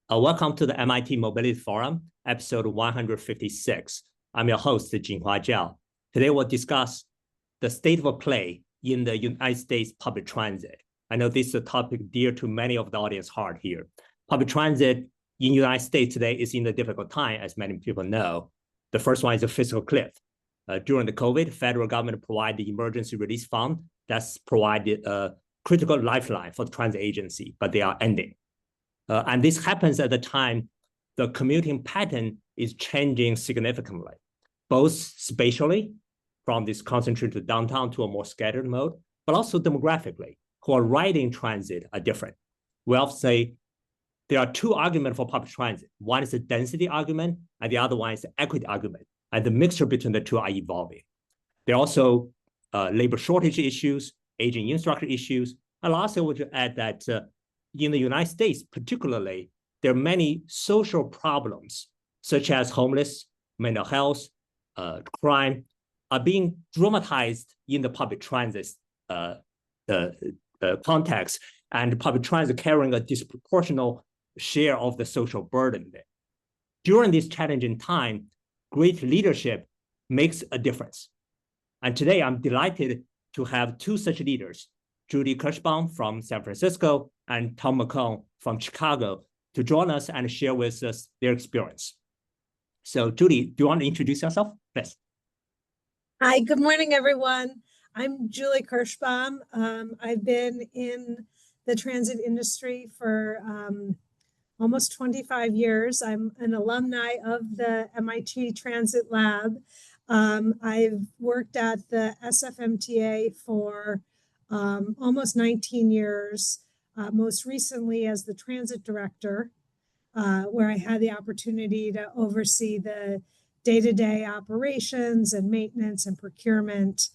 Welcome to the MIT Mobility Forum, episode 156. I'm your host, Jinhua Zhao. Today we'll discuss the state of play in the United States public transit. I know this is a topic dear to many of the audience heart here. Public transit in the United States today is in a difficult time, as many people know. The first one is a fiscal cliff. During the COVID, federal government provided the emergency release fund that's provided a critical lifeline for the transit agency, but they are ending. And this happens at the time the commuting pattern is changing significantly, both spatially from this concentrated downtown to a more scattered mode, but also demographically, who are riding transit are different. We often say there are two arguments for public transit. One is the density argument, and the other one is the equity argument. And the mixture between the two are evolving. There are also labor shortage issues, aging infrastructure issues. And lastly, I would add that in the United States, particularly, there are many social problems, such as homeless, mental health, crime, are being dramatized in the public transit context, and public transit carrying a disproportionate share of the social burden there. During this challenging time, great leadership makes a difference. And today, I'm delighted to have two such leaders, Julie Kirschbaum from San Francisco and Tom McKone from Chicago, to join us and share with us their experience. So Julie, do you want to introduce yourself? Please. Hi, good morning, everyone. I'm Julie Kirschbaum. I've been in the transit industry for almost 25 years. I'm an alumni of the MIT Transit Lab. I've worked at the SFMTA for almost 19 years, most recently as the transit director, where I had the opportunity to oversee the day-to-day operations and maintenance and procurement.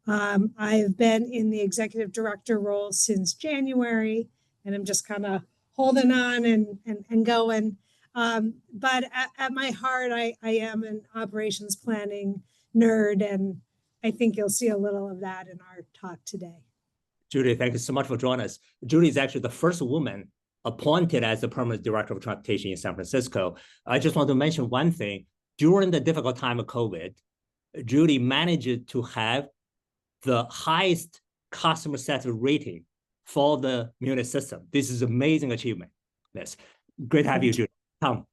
I've been in the executive director role since January, and I'm just kind of holding on and going. But at my heart, I am an operations planning nerd, and I think you'll see a little of that in our talk today. Julie, thank you so much for joining us. Julie is actually the first woman appointed as the permanent director of transportation in San Francisco. I just want to mention one thing. During the difficult time of COVID, Julie managed to have the highest customer satisfaction rating for the Munich system. This is an amazing achievement. Yes, great to have you, Julie. Tom.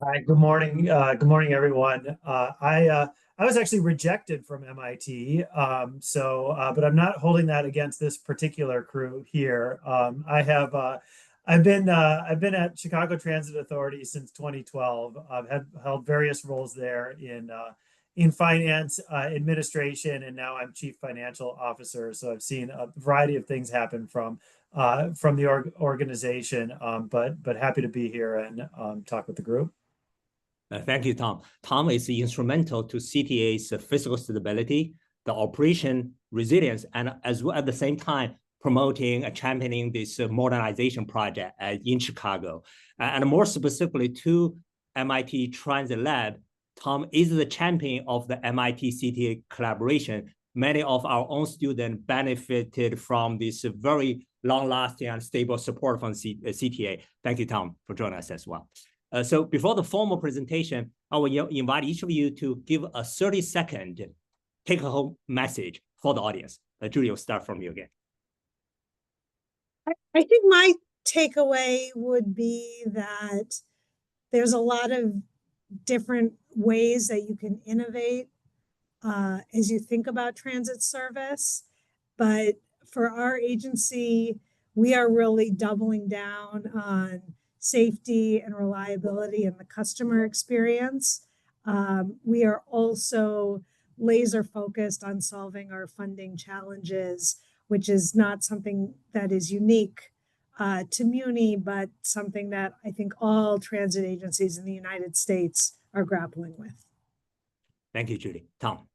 Hi, good morning. Good morning, everyone. I was actually rejected from MIT, but I'm not holding that against this particular crew here. I've been at Chicago Transit Authority since 2012. I've held various roles there in finance, administration, and now I'm chief financial officer. So I've seen a variety of things happen from the organization, but happy to be here and talk with the group. Thank you, Tom. Tom is instrumental to CTA's physical stability, the operation resilience, and as well at the same time, promoting and championing this modernization project in Chicago. And more specifically to MIT Transit Lab, Tom is the champion of the MIT CTA collaboration. Many of our own students benefited from this very long-lasting and stable support from CTA. Thank you, Tom, for joining us as well. So before the formal presentation, I will invite each of you to give a 30-second take-home message for the audience. Julie, will start from you again. I think my takeaway would be that there's a lot of different ways that you can innovate as you think about transit service. But for our agency, we are really doubling down on safety and reliability in the customer experience. We are also laser focused on solving our funding challenges, which is not something that is unique to Muni, but something that I think all transit agencies in the United States are grappling with. Thank you, Julie. Tom.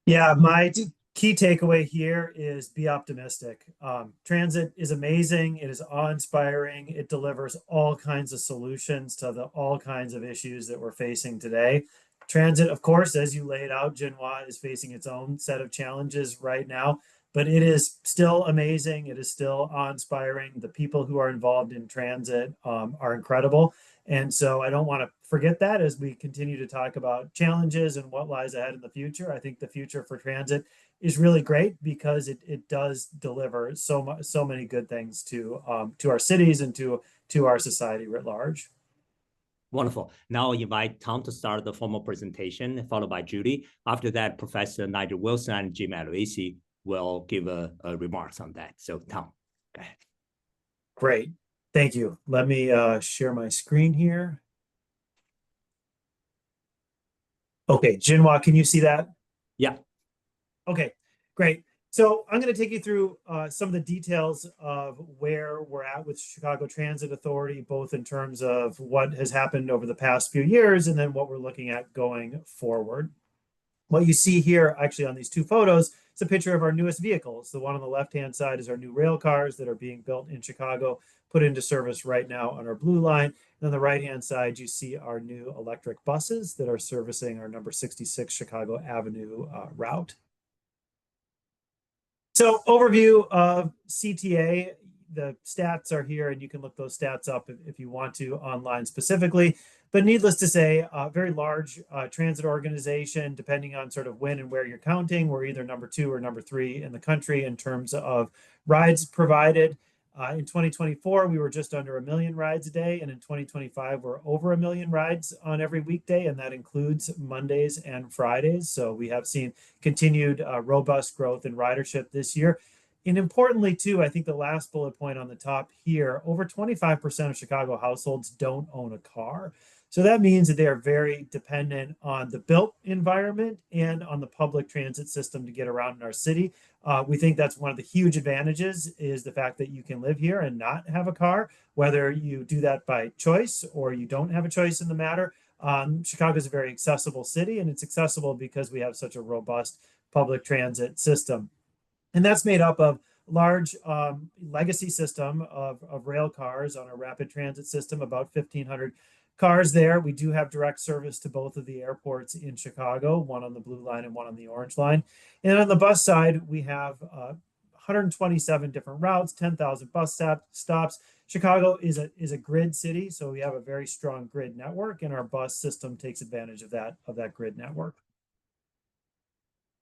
Yeah, my key takeaway here is be optimistic. Transit is amazing. It is awe-inspiring. It delivers all kinds of solutions to all kinds of issues that we're facing today. Transit, of course, as you laid out, Jinhua, is facing its own set of challenges right now. but it is still amazing. It is still awe-inspiring. The people who are involved in transit are incredible. And so I don't want to forget that as we continue to talk about challenges and what lies ahead in the future. I think the future for transit is really great because it does deliver so many good things to our cities and to our society writ large. Wonderful. Now I'll invite Tom to start the formal presentation, followed by Judy. After that, Professor Nigel Wilson and Jim Aloisi will give a remarks on that. So Tom, go ahead. Great. Thank you. Let me share my screen here. Okay, Jinhua, can you see that? Yeah. Okay, great. So I'm going to take you through some of the details of where we're at with Chicago Transit Authority, both in terms of what has happened over the past few years and then what we're looking at going forward. What you see here actually on these two photos is a picture of our newest vehicles. The one on the left-hand side is our new rail cars that are being built in Chicago, put into service right now on our Blue Line. And on the right-hand side, you see our new electric buses that are servicing our number 66 Chicago Avenue route. So overview of CTA, the stats are here and you can look those stats up if you want to online specifically. But needless to say, a very large transit organization, depending on sort of when and where you're counting, we're either number 2 or number 3 in the country in terms of rides provided. In 2024, we were just under 1 million rides a day. And in 2025, we're over 1 million rides on every weekday. And that includes Mondays and Fridays. So we have seen continued robust growth in ridership this year. And importantly, too, I think the last bullet point on the top here, over 25% of Chicago households don't own a car. So that means that they are very dependent on the built environment and on the public transit system to get around in our city. We think that's one of the huge advantages is the fact that you can live here and not have a car, whether you do that by choice or you don't have a choice in the matter. Chicago is a very accessible city, and it's accessible because we have such a robust public transit system. And that's made up of large legacy system of rail cars on a rapid transit system, about 1,500 cars there. We do have direct service to both of the airports in Chicago, one on the Blue Line and one on the Orange Line. And on the bus side, we have 127 different routes, 10,000 bus stops. Chicago is a grid city, so we have a very strong grid network, and our bus system takes advantage of that grid network.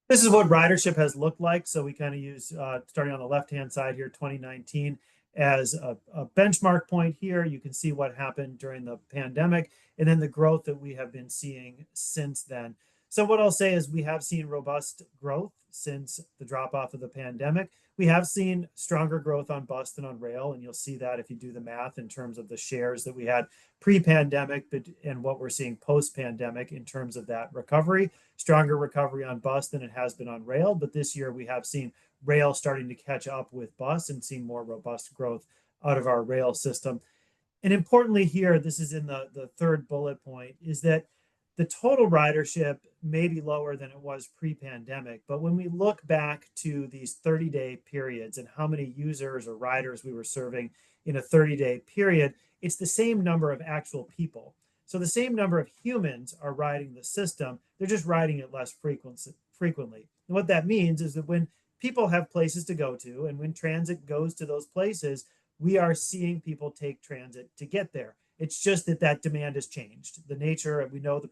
This is what ridership has looked like. So we kind of use, starting on the left-hand side here, 2019 as a benchmark point here. You can see what happened during the pandemic and then the growth that we have been seeing since then. So what I'll say is we have seen robust growth since the drop-off of the pandemic. We have seen stronger growth on bus than on rail, and you'll see that if you do the math in terms of the shares that we had pre-pandemic and what we're seeing post-pandemic in terms of that recovery. Stronger recovery on bus than it has been on rail, but this year we have seen rail starting to catch up with bus and seeing more robust growth out of our rail system. And importantly here, this is in the third bullet point, is that the total ridership may be lower than it was pre-pandemic, but when we look back to these 30-day periods and how many users or riders we were serving in a 30-day period, it's the same number of actual people. So the same number of humans are riding the system, they're just riding it less frequently. And what that means is that when people have places to go to and when transit goes to those places, we are seeing people take transit to get there. It's just that demand has changed. The nature, we know the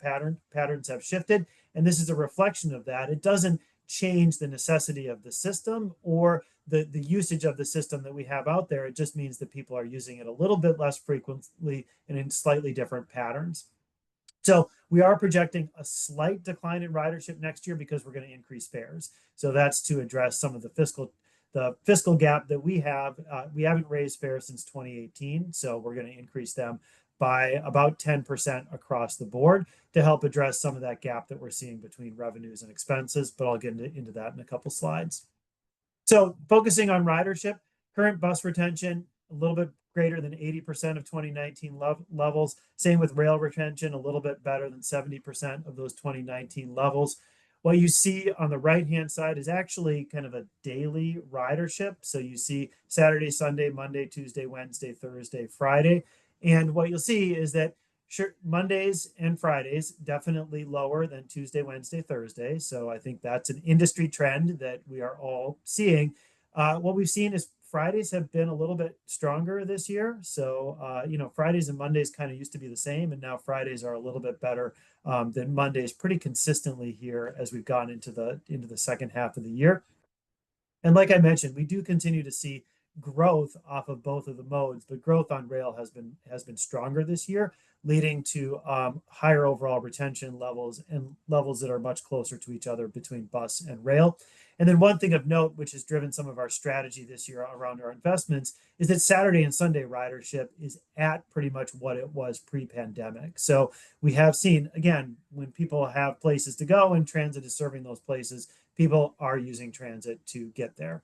patterns have shifted, and this is a reflection of that. It doesn't change the necessity of the system or the usage of the system that we have out there. It just means that people are using it a little bit less frequently and in slightly different patterns. So we are projecting a slight decline in ridership next year because we're going to increase fares. So that's to address some of the fiscal gap that we have. We haven't raised fares since 2018, so we're going to increase them by about 10% across the board to help address some of that gap that we're seeing between revenues and expenses, but I'll get into that in a couple slides. So focusing on ridership, current bus retention, a little bit greater than 80% of 2019 levels. Same with rail retention, a little bit better than 70% of those 2019 levels. What you see on the right-hand side is actually kind of a daily ridership. So you see Saturday, Sunday, Monday, Tuesday, Wednesday, Thursday, Friday. And what you'll see is that Sure, Mondays and Fridays definitely lower than Tuesday, Wednesday, Thursday. So I think that's an industry trend that we are all seeing. What we've seen is Fridays have been a little bit stronger this year. So Fridays and Mondays kind of used to be the same, and now Fridays are a little bit better than Mondays pretty consistently here as we've gone into the second half of the year. And like I mentioned, we do continue to see growth off of both of the modes, but growth on rail has been stronger this year, leading to higher overall retention levels and levels that are much closer to each other between bus and rail. And then one thing of note, which has driven some of our strategy this year around our investments, is that Saturday and Sunday ridership is at pretty much what it was pre-pandemic. So we have seen, again, when people have places to go and transit is serving those places, people are using transit to get there.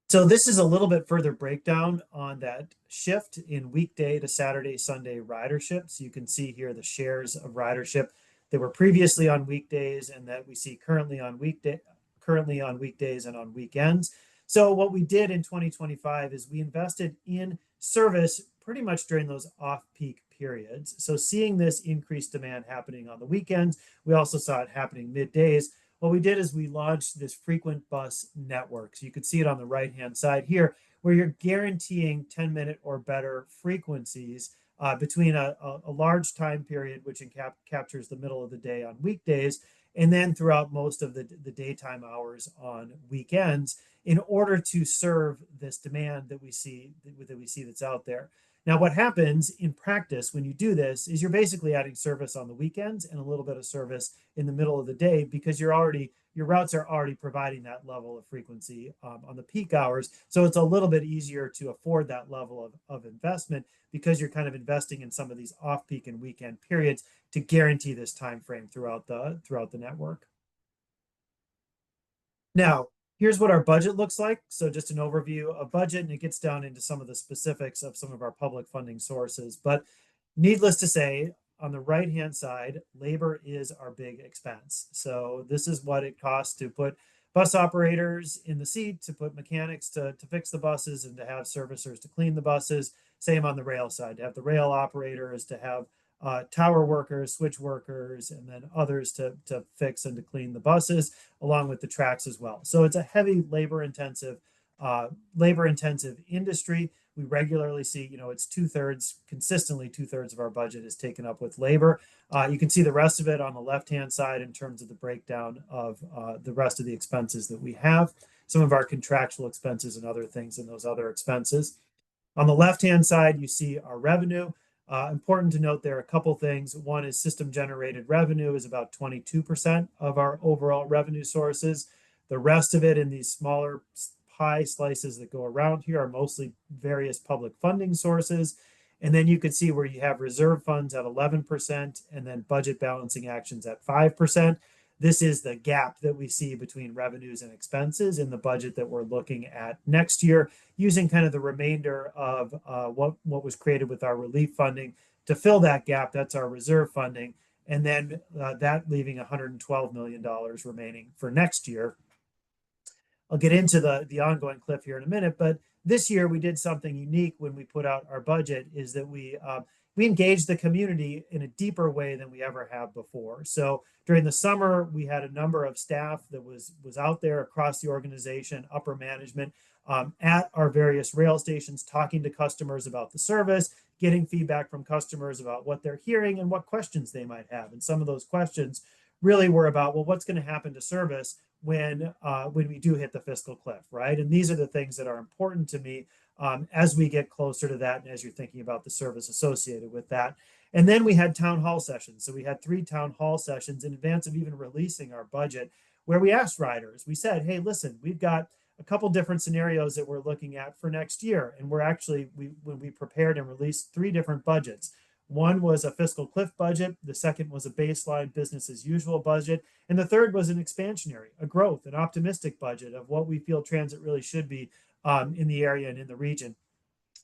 So this is a little bit further breakdown on that shift in weekday to Saturday, Sunday ridership. So you can see here the shares of ridership that were previously on weekdays and that we see currently on weekdays and on weekends. So what we did in 2025 is we invested in service pretty much during those off-peak periods. So seeing this increased demand happening on the weekends, we also saw it happening middays. What we did is we launched this frequent bus network. So you can see it on the right-hand side here, where you're guaranteeing 10-minute or better frequencies between a large time period, which captures the middle of the day on weekdays, and then throughout most of the daytime hours on weekends, in order to serve this demand that we see that's out there. Now, what happens in practice when you do this is you're basically adding service on the weekends and a little bit of service in the middle of the day because your routes are already providing that level of frequency on the peak hours. So it's a little bit easier to afford that level of investment because you're kind of investing in some of these off-peak and weekend periods to guarantee this time frame throughout the network. Now, here's what our budget looks like. So just an overview of budget, and it gets down into some of the specifics of some of our public funding sources. But needless to say, on the right-hand side, labor is our big expense. So this is what it costs to put bus operators in the seat, to put mechanics to fix the buses, and to have servicers to clean the buses. Same on the rail side, to have the rail operators, to have tower workers, switch workers, and then others to fix and to clean the buses, along with the tracks as well. So it's a heavy labor-intensive industry. We regularly see, it's consistently two-thirds of our budget is taken up with labor. You can see the rest of it on the left-hand side in terms of the breakdown of the rest of the expenses that we have, some of our contractual expenses and other things in those other expenses. On the left-hand side, you see our revenue. Important to note there are a couple things. One is system generated revenue is about 22% of our overall revenue sources. The rest of it in these smaller pie slices that go around here are mostly various public funding sources. And then you can see where you have reserve funds at 11% and then budget balancing actions at 5%. This is the gap that we see between revenues and expenses in the budget that we're looking at next year, using kind of the remainder of what was created with our relief funding to fill that gap. That's our reserve funding. And then that leaving $112 million remaining for next year. I'll get into the ongoing cliff here in a minute, but this year we did something unique when we put out our budget, is that we engaged the community in a deeper way than we ever have before. So during the summer, we had a number of staff that was out there across the organization, upper management, at our various rail stations, talking to customers about the service, getting feedback from customers about what they're hearing and what questions they might have. And some of those questions really were about, well, what's going to happen to service when we do hit the fiscal cliff, right? And these are the things that are important to me as we get closer to that and as you're thinking about the service associated with that. And then we had town hall sessions. So we had 3 town hall sessions in advance of even releasing our budget, where we asked riders, we said, hey, listen, we've got a couple different scenarios that we're looking at for next year. And when we prepared and released 3 different budgets. One was a fiscal cliff budget. The second was a baseline business as usual budget. And the third was an expansionary, a growth, an optimistic budget of what we feel transit really should be in the area and in the region.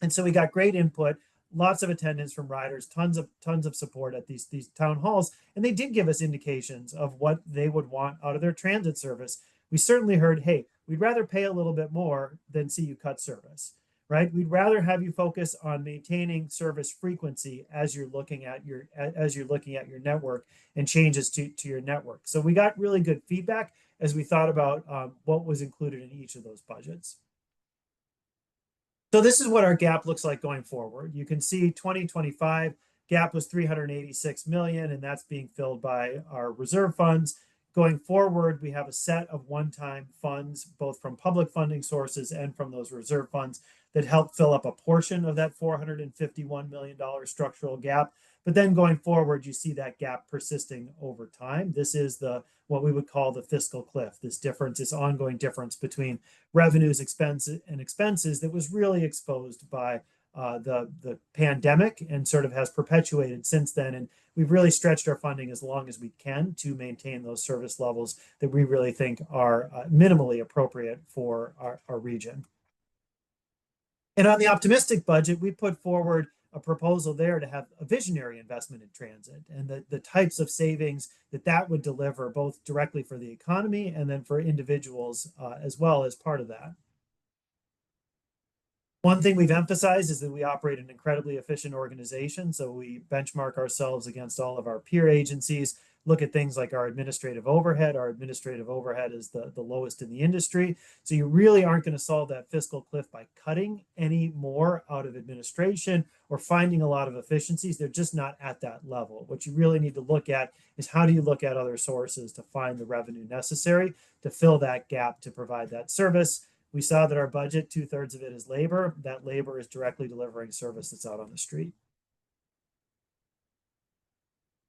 And so we got great input, lots of attendance from riders, tons of support at these town halls. And they did give us indications of what they would want out of their transit service. We certainly heard, hey, we'd rather pay a little bit more than see you cut service. right? We'd rather have you focus on maintaining service frequency as you're looking at your network and changes to your network. So we got really good feedback as we thought about what was included in each of those budgets. So this is what our gap looks like going forward. You can see 2025 gap was 386 million, and that's being filled by our reserve funds. Going forward, we have a set of one-time funds, both from public funding sources and from those reserve funds, that help fill up a portion of that $451 million structural gap. But then going forward, you see that gap persisting over time. This is what we would call the fiscal cliff, this ongoing difference between revenues, expenses that was really exposed by the pandemic and sort of has perpetuated since then. And we've really stretched our funding as long as we can to maintain those service levels that we really think are minimally appropriate for our region. And on the optimistic budget, we put forward a proposal there to have a visionary investment in transit and the types of savings that would deliver both directly for the economy and then for individuals as well as part of that. One thing we've emphasized is that we operate an incredibly efficient organization. So we benchmark ourselves against all of our peer agencies, look at things like our administrative overhead. Our administrative overhead is the lowest in the industry. So you really aren't going to solve that fiscal cliff by cutting any more out of administration or finding a lot of efficiencies. They're just not at that level. What you really need to look at is how do you look at other sources to find the revenue necessary to fill that gap to provide that service. We saw that our budget, 2/3 of it is labor. That labor is directly delivering service that's out on the street.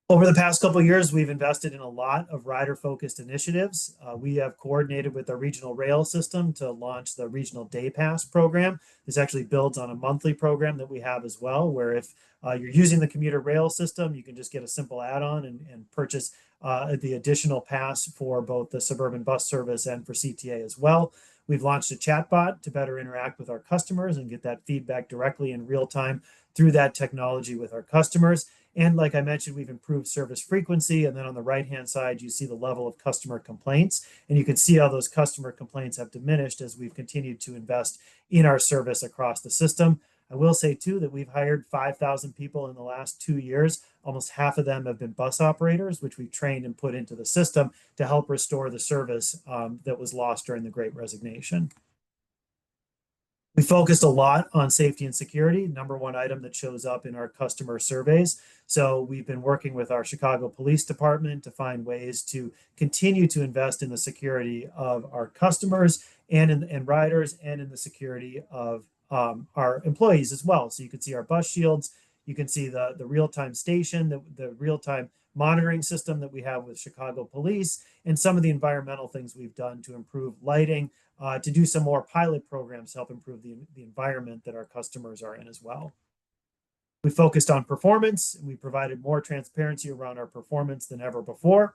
Over the past couple of years, we've invested in a lot of rider-focused initiatives. We have coordinated with our regional rail system to launch the Regional Day Pass program. This actually builds on a monthly program that we have as well, where if you're using the commuter rail system, you can just get a simple add-on and purchase the additional pass for both the suburban bus service and for CTA as well. We've launched a chatbot to better interact with our customers and get that feedback directly in real time through that technology with our customers. And like I mentioned, we've improved service frequency. And then on the right-hand side, you see the level of customer complaints. And you can see how those customer complaints have diminished as we've continued to invest in our service across the system. I will say, too, that we've hired 5,000 people in the last 2 years. Almost half of them have been bus operators, which we've trained and put into the system to help restore the service that was lost during the Great Resignation. We focused a lot on safety and security, #1 item that shows up in our customer surveys. So we've been working with our Chicago Police Department to find ways to continue to invest in the security of our customers and riders and in the security of our employees as well. So you can see our bus shields, you can see the real-time station, the real-time monitoring system that we have with Chicago Police, and some of the environmental things we've done to improve lighting, to do some more pilot programs to help improve the environment that our customers are in as well. We focused on performance, and we provided more transparency around our performance than ever before.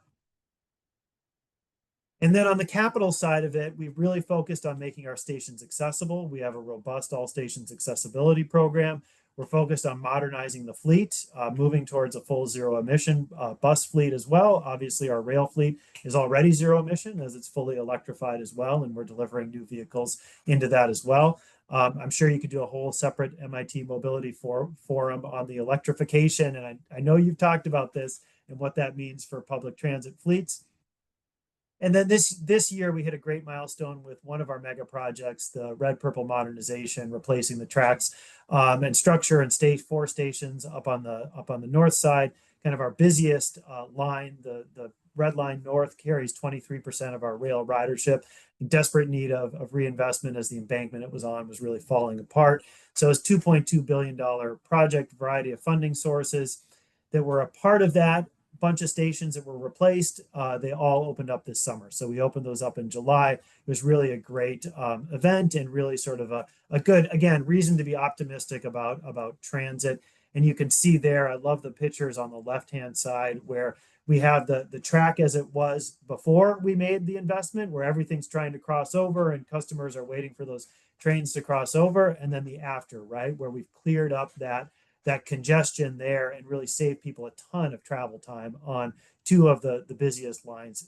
And then on the capital side of it, we've really focused on making our stations accessible. We have a robust all stations accessibility program. We're focused on modernizing the fleet, moving towards a full zero emission bus fleet as well. Obviously, our rail fleet is already zero emission as it's fully electrified as well, and we're delivering new vehicles into that as well. I'm sure you could do a whole separate MIT mobility forum on the electrification, and I know you've talked about this and what that means for public transit fleets. And then this year, we hit a great milestone with one of our mega projects, the Red Purple modernization, replacing the tracks and structure and stage 4 stations up on the north side. Kind of our busiest line, the Red Line North carries 23% of our rail ridership. In desperate need of reinvestment as the embankment it was on was really falling apart. So it's $2.2 billion project, variety of funding sources that were a part of that. Bunch of stations that were replaced, they all opened up this summer. So we opened those up in July. It was really a great event and really sort of a good, again, reason to be optimistic about transit. And you can see there, I love the pictures on the left-hand side where we have the track as it was before we made the investment, where everything's trying to cross over and customers are waiting for those trains to cross over. And then the after, right, where we've cleared up that that congestion there and really save people a ton of travel time on two of the busiest lines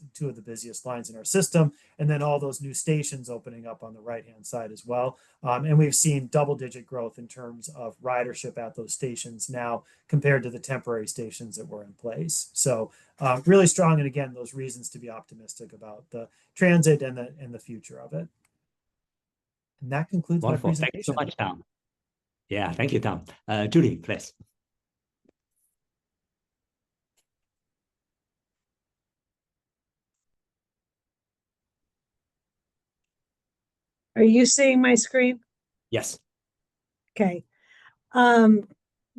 in our system, and then all those new stations opening up on the right-hand side as well. And we've seen double-digit growth in terms of ridership at those stations now compared to the temporary stations that were in place. So really strong, and again, those reasons to be optimistic about the transit and the future of it. And that concludes Wonderful. my presentation. Thank you so much, Tom. Yeah, thank you, Tom. Julie, please. Are you seeing my screen? Yes. Okay.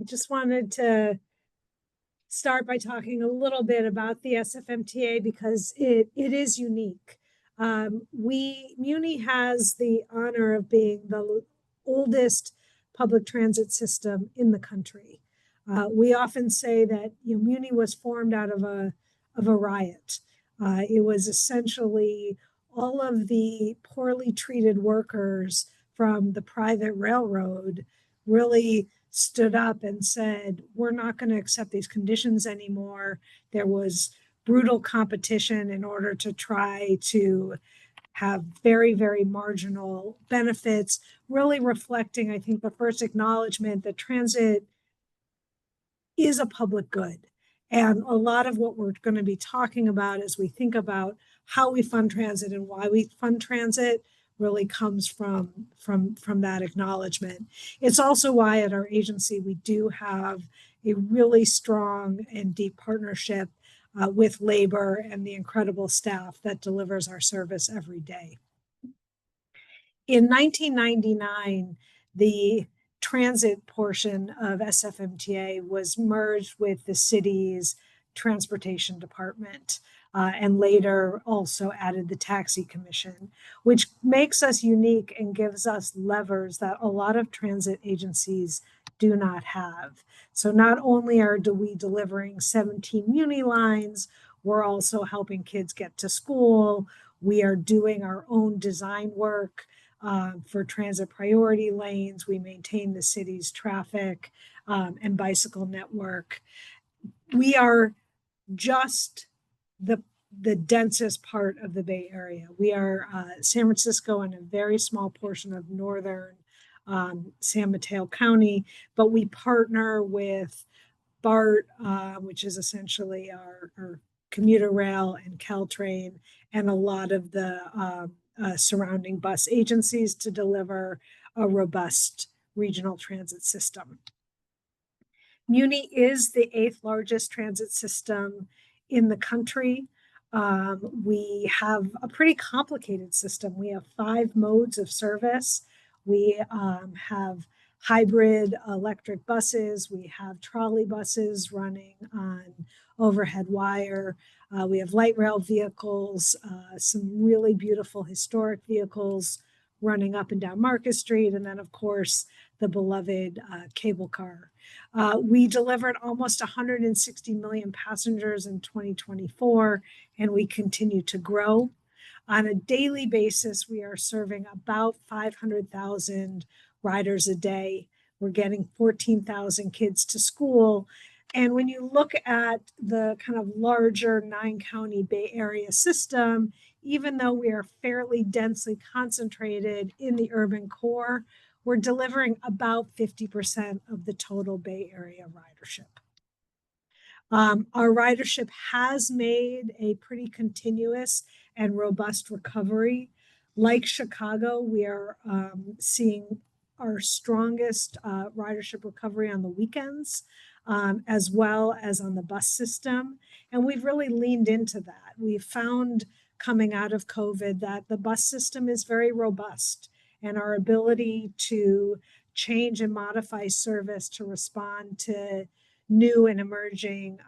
Just wanted to start by talking a little bit about the SFMTA because it is unique. Muni has the honor of being the oldest public transit system in the country. We often say that Muni was formed out of a riot. It was essentially all of the poorly treated workers from the private railroad really stood up and said, we're not going to accept these conditions anymore. There was brutal competition in order to try to have very, very marginal benefits, really reflecting, I think, the first acknowledgement that transit is a public good. And a lot of what we're going to be talking about as we think about how we fund transit and why we fund transit really comes from that acknowledgement. It's also why at our agency we do have a really strong and deep partnership with labor and the incredible staff that delivers our service every day. In 1999, the transit portion of SFMTA was merged with the city's transportation department, and later also added the taxi commission, which makes us unique and gives us levers that a lot of transit agencies do not have. So not only are we delivering 17 Muni lines, we're also helping kids get to school. We are doing our own design work for transit priority lanes. We maintain the city's traffic and bicycle network. We are just the densest part of the Bay Area. We are San Francisco and a very small portion of northern San Mateo County, but we partner with BART, which is essentially our commuter rail, and Caltrain, and a lot of the surrounding bus agencies to deliver a robust regional transit system. Muni is the 8th largest transit system in the country. We have a pretty complicated system. We have 5 modes of service. We have hybrid electric buses. We have trolley buses running on overhead wire. We have light rail vehicles, some really beautiful historic vehicles running up and down Market Street, and then, of course, the beloved cable car. We delivered almost 160 million passengers in 2024, and we continue to grow. On a daily basis, we are serving about 500,000 riders a day. We're getting 14,000 kids to school. And when you look at the kind of larger 9-county Bay Area system, even though we are fairly densely concentrated in the urban core, we're delivering about 50% of the total Bay Area ridership. Our ridership has made a pretty continuous and robust recovery. Like Chicago, we are seeing our strongest ridership recovery on the weekends, as well as on the bus system. And we've really leaned into that. We've found coming out of COVID that the bus system is very robust, and our ability to change and modify service to respond to new and emerging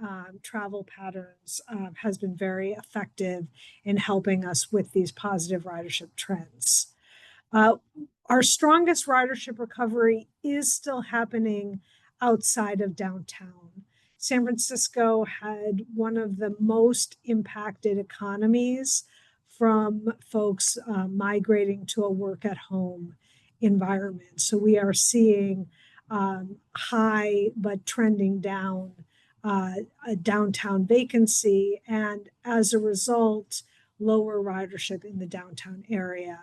travel patterns has been very effective in helping us with these positive ridership trends. Our strongest ridership recovery is still happening outside of downtown. San Francisco had one of the most impacted economies from folks migrating to a work at home environment. So we are seeing high but trending down a downtown vacancy, and as a result, lower ridership in the downtown area.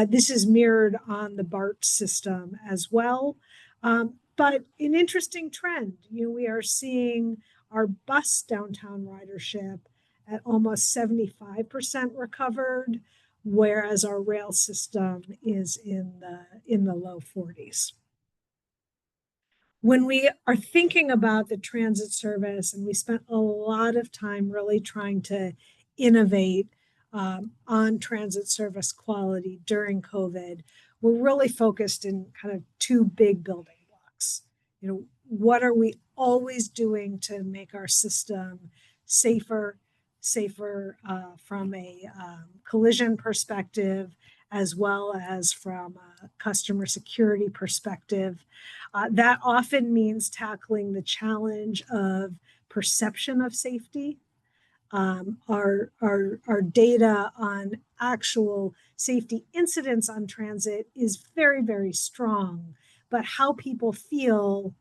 This is mirrored on the BART system as well. But an interesting trend, we are seeing our bus downtown ridership at almost 75% recovered, whereas our rail system is in the low 40s. When we are thinking about the transit service, and we spent a lot of time really trying to innovate on transit service quality during COVID, we're really focused in kind of two big building blocks. What are we always doing to make our system safer from a collision perspective, as well as from a customer security perspective. That often means tackling the challenge of perception of safety. Our data on actual safety incidents on transit is very, very strong, but how people feel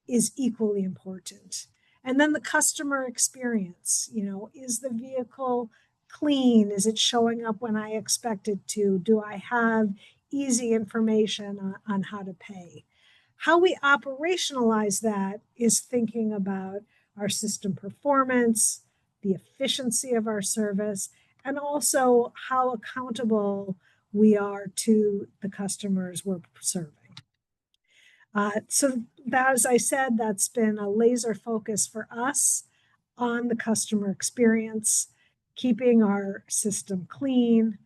is equally important. And then the customer experience, is the vehicle clean? Is it showing up when I expect it to? Do I have easy information on how to pay? How we operationalize that is thinking about our system performance, the efficiency of our service, and also how accountable we are to the customers we're serving. So that, as I said, that's been a laser focus for us on the customer experience, keeping our system clean,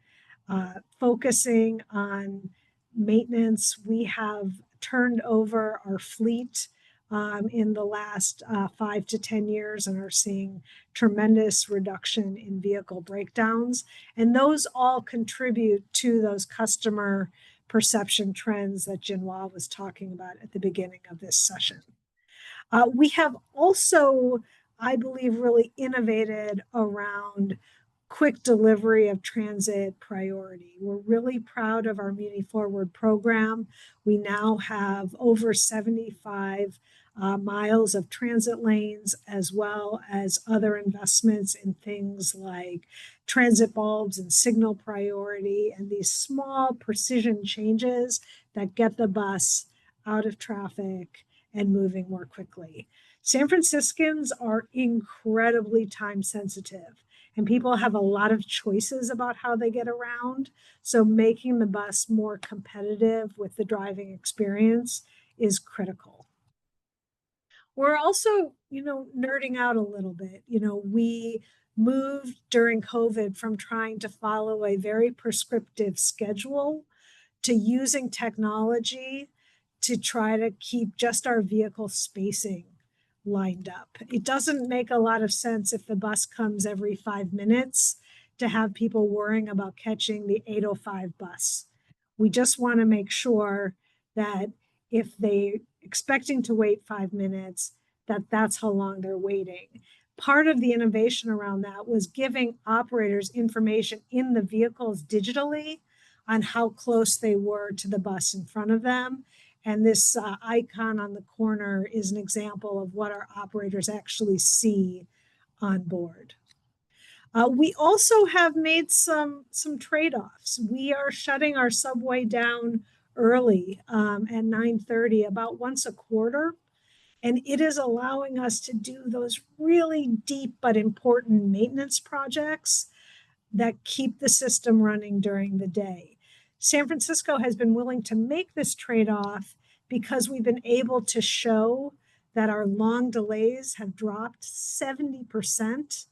focusing on maintenance. We have turned over our fleet in the last 5 to 10 years and are seeing tremendous reduction in vehicle breakdowns. And those all contribute to those customer perception trends that Jinhua was talking about at the beginning of this session. We have also, I believe, really innovated around quick delivery of transit priority. We're really proud of our Muni Forward program. We now have over 75 miles of transit lanes, as well as other investments in things like transit bulbs and signal priority, and these small precision changes that get the bus out of traffic and moving more quickly. San Franciscans are incredibly time sensitive, and people have a lot of choices about how they get around. So making the bus more competitive with the driving experience is critical. We're also, nerding out a little bit. We moved during COVID from trying to follow a very prescriptive schedule to using technology to try to keep just our vehicle spacing lined up. It doesn't make a lot of sense if the bus comes every 5 minutes to have people worrying about catching the 8:05 bus. We just want to make sure that if they're expecting to wait 5 minutes, that's how long they're waiting. Part of the innovation around that was giving operators information in the vehicles digitally on how close they were to the bus in front of them. And this icon on the corner is an example of what our operators actually see on board. We also have made some trade-offs. We are shutting our subway down early at 9:30, about once a quarter. And it is allowing us to do those really deep but important maintenance projects that keep the system running during the day. San Francisco has been willing to make this trade-off because we've been able to show that our long delays have dropped 50%,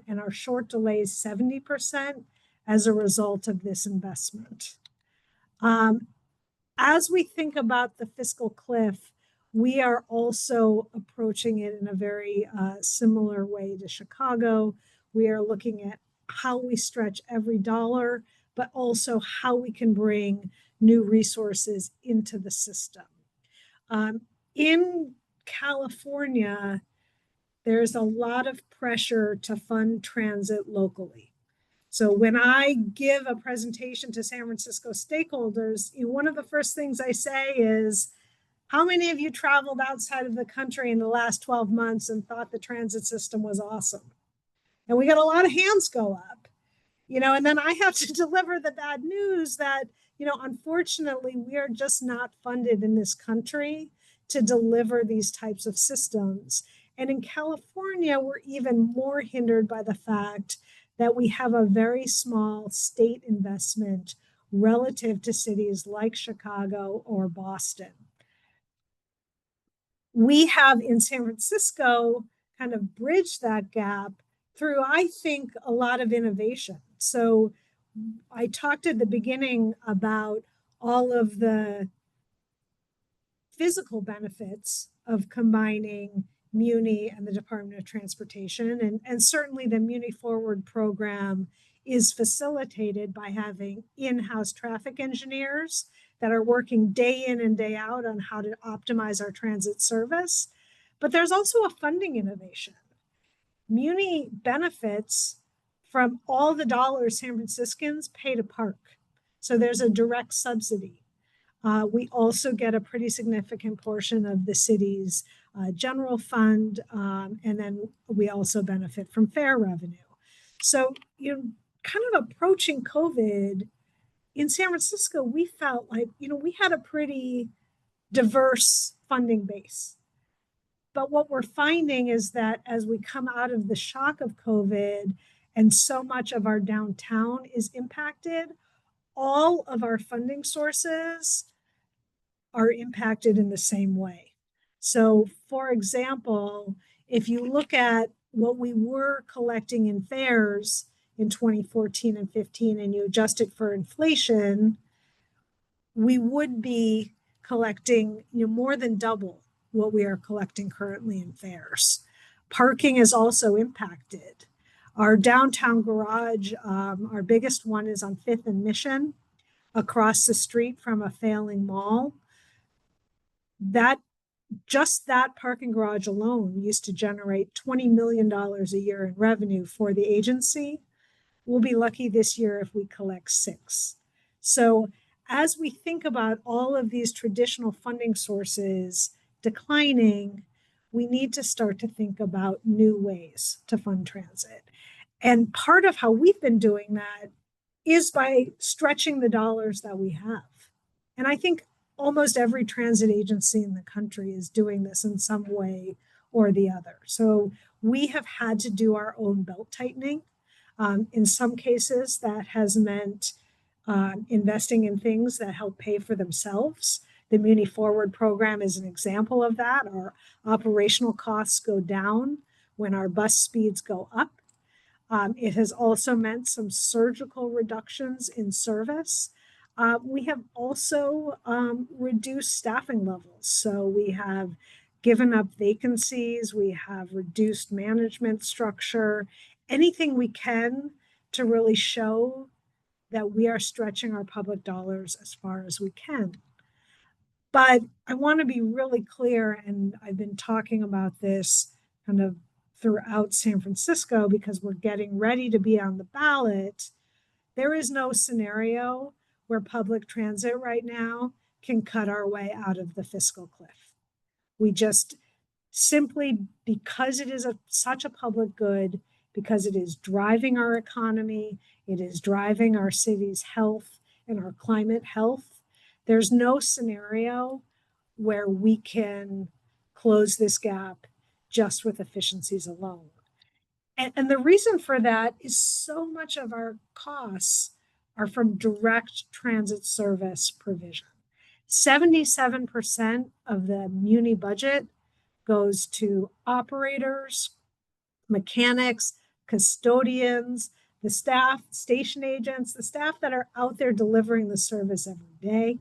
and our short delays 70% as a result of this investment. As we think about the fiscal cliff, we are also approaching it in a very similar way to Chicago. We are looking at how we stretch every dollar, but also how we can bring new resources into the system. In California, there's a lot of pressure to fund transit locally. So when I give a presentation to San Francisco stakeholders, one of the first things I say is, how many of you traveled outside of the country in the last 12 months and thought the transit system was awesome? And we got a lot of hands go up, and then I have to deliver the bad news that, unfortunately, we are just not funded in this country to deliver these types of systems. And in California, we're even more hindered by the fact that we have a very small state investment relative to cities like Chicago or Boston. We have in San Francisco kind of bridged that gap through, I think, a lot of innovation. So I talked at the beginning about all of the physical benefits of combining Muni and the Department of Transportation. And certainly the Muni Forward program is facilitated by having in-house traffic engineers that are working day in and day out on how to optimize our transit service. But there's also a funding innovation. Muni benefits from all the dollars San Franciscans pay to park. So there's a direct subsidy. We also get a pretty significant portion of the city's general fund, and then we also benefit from fare revenue. So, kind of approaching COVID, in San Francisco, we felt like, we had a pretty diverse funding base. But what we're finding is that as we come out of the shock of COVID and so much of our downtown is impacted, all of our funding sources are impacted in the same way. So, for example, if you look at what we were collecting in fares in 2014 and 15 and you adjust it for inflation, we would be collecting more than double what we are collecting currently in fares. Parking is also impacted. Our downtown garage, our biggest one is on 5th and Mission, across the street from a failing mall. That parking garage alone used to generate $20 million a year in revenue for the agency. We'll be lucky this year if we collect 6. So as we think about all of these traditional funding sources declining, we need to start to think about new ways to fund transit. And part of how we've been doing that is by stretching the dollars that we have. And I think almost every transit agency in the country is doing this in some way or the other. So we have had to do our own belt tightening. In some cases, that has meant investing in things that help pay for themselves. The Muni Forward program is an example of that. Our operational costs go down when our bus speeds go up. It has also meant some surgical reductions in service. We have also reduced staffing levels. So we have given up vacancies, we have reduced management structure, anything we can to really show that we are stretching our public dollars as far as we can. But I want to be really clear, and I've been talking about this kind of throughout San Francisco because we're getting ready to be on the ballot. There is no scenario where public transit right now can cut our way out of the fiscal cliff. We just simply, because it is such a public good, because it is driving our economy, it is driving our city's health and our climate health, there's no scenario where we can close this gap just with efficiencies alone. And the reason for that is so much of our costs are from direct transit service provision. 77% of the Muni budget goes to operators, mechanics, custodians, the staff, station agents, the staff that are out there delivering the service every day.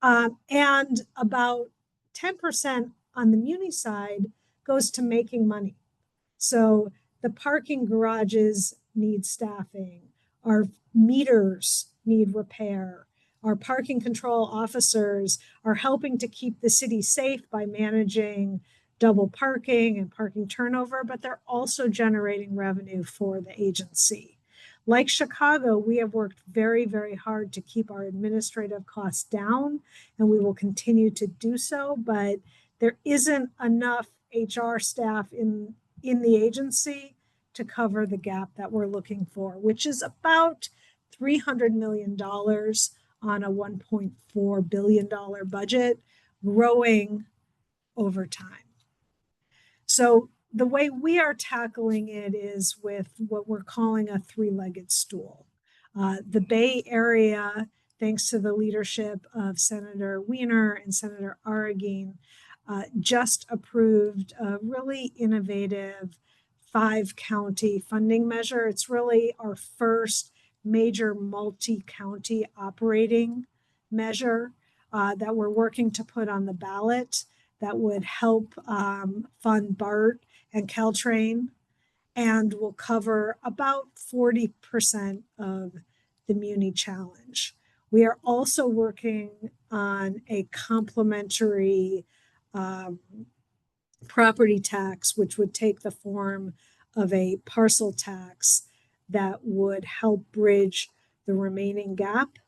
And about 10% on the Muni side goes to making money. So the parking garages need staffing, our meters need repair, our parking control officers are helping to keep the city safe by managing double parking and parking turnover, but they're also generating revenue for the agency. Like Chicago, we have worked very, very hard to keep our administrative costs down, and we will continue to do so, but there isn't enough HR staff in the agency to cover the gap that we're looking for, which is about $300 million on a $1.4 billion budget, growing over time. So the way we are tackling it is with what we're calling a three-legged stool. The Bay Area, thanks to the leadership of Senator Wiener and Senator Arreguín, just approved a really innovative 5-county funding measure. It's really our first major multi-county operating measure that we're working to put on the ballot that would help fund BART and Caltrain and will cover about 40% of the Muni Challenge. We are also working on a complementary property tax, which would take the form of a parcel tax that would help bridge the remaining gap.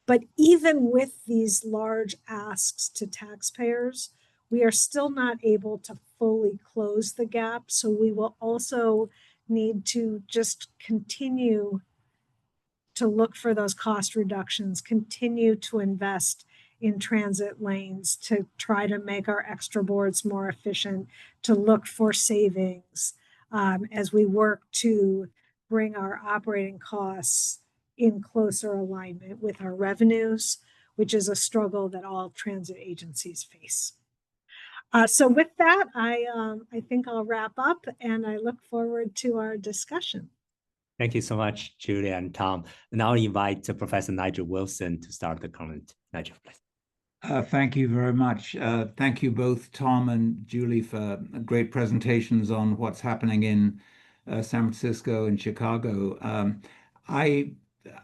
But even with these large asks to taxpayers, we are still not able to fully close the gap. So we will also need to just continue to look for those cost reductions, continue to invest in transit lanes to try to make our extra boards more efficient, to look for savings as we work to bring our operating costs in closer alignment with our revenues, which is a struggle that all transit agencies face. So with that, I think I'll wrap up and I look forward to our discussion. Thank you so much, Julie and Tom. Now I invite Professor Nigel Wilson to start the comment. Nigel, please. Thank you very much. Thank you both, Tom and Julie, for great presentations on what's happening in San Francisco and Chicago.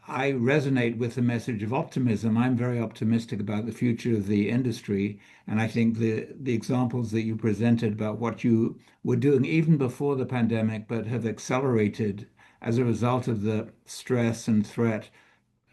I resonate with the message of optimism. I'm very optimistic about the future of the industry, and I think the examples that you presented about what you were doing even before the pandemic, but have accelerated as a result of the stress and threat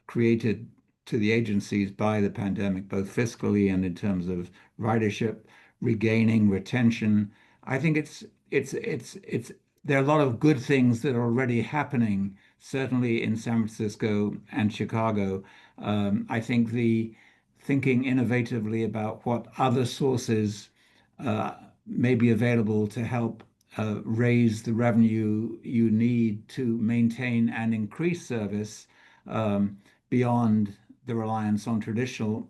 created to the agencies by the pandemic, both fiscally and in terms of ridership, regaining, retention. I think there are a lot of good things that are already happening, certainly in San Francisco and Chicago. I think the thinking innovatively about what other sources may be available to help raise the revenue you need to maintain and increase service beyond the reliance on traditional